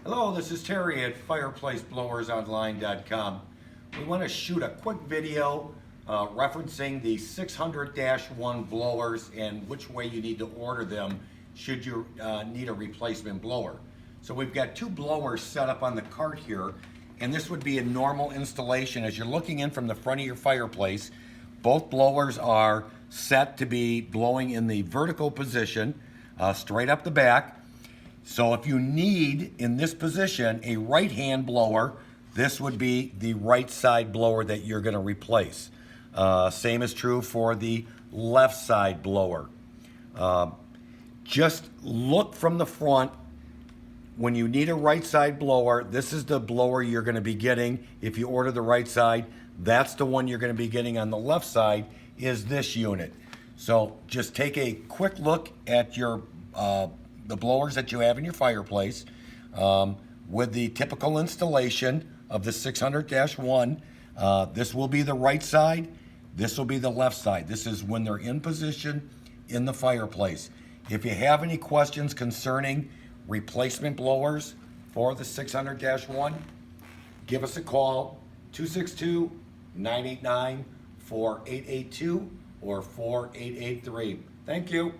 Hello, this is Terry at fireplaceblowersonline.com. We want to shoot a quick video referencing the 600-1 blowers and which way you need to order them should you need a replacement blower. So we've got two blowers set up on the cart here, and this would be a normal installation. As you're looking in from the front of your fireplace, both blowers are set to be blowing in the vertical position, straight up the back. So if you need, in this position, a right-hand blower, this would be the right side blower that you're going to replace. Same is true for the left side blower. Just look from the front. When you need a right side blower, this is the blower you're going to be getting. If you order the right side, that's the one you're going to be getting. On the left side is this unit. So just take a quick look at your the blowers that you have in your fireplace with the typical installation of the 600-1. This will be the right side. This will be the left side. This is when they're in position in the fireplace. If you have any questions concerning replacement blowers for the 600-1, give us a call, 262-989-4882 or 4883. Thank you.